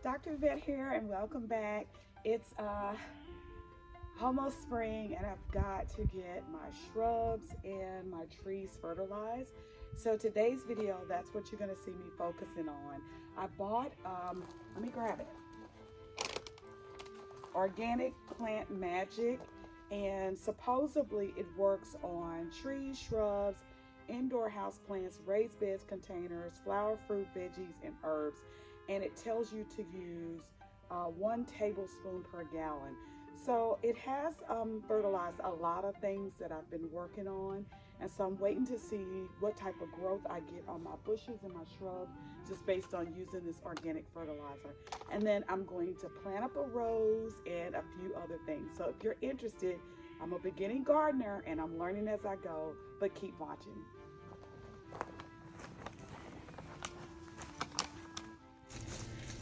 Dr. Evette here, and welcome back. It's almost spring, and I've got to get my shrubs and my trees fertilized. So today's video, that's what you're going to see me focusing on. I bought, let me grab it, Organic Plant Magic, and supposedly it works on trees, shrubs, indoor house plants, raised beds, containers, flower, fruit, veggies, and herbs. And it tells you to use 1 tablespoon per gallon. So it has fertilized a lot of things that I've been working on. And so I'm waiting to see what type of growth I get on my bushes and my shrubs just based on using this organic fertilizer. And then I'm going to plant up a rose and a few other things. So if you're interested, I'm a beginning gardener and I'm learning as I go, but keep watching.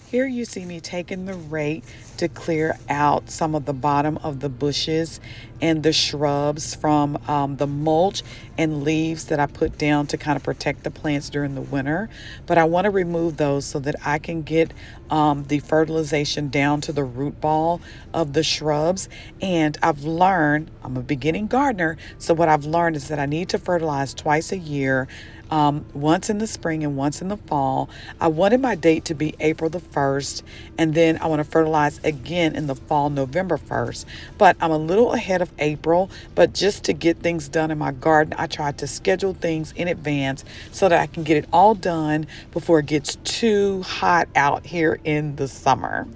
Here you see me taking the rake to clear out some of the bottom of the bushes and the shrubs from the mulch and leaves that I put down to kind of protect the plants during the winter. But I want to remove those so that I can get the fertilization down to the root ball of the shrubs. And I've learned, I'm a beginning gardener, so what I've learned is that I need to fertilize twice a year. Once in the spring and once in the fall. I wanted my date to be April the 1st, and then I want to fertilize again in the fall, November 1st. But I'm a little ahead of April, but just to get things done in my garden, I tried to schedule things in advance so that I can get it all done before it gets too hot out here in the summer.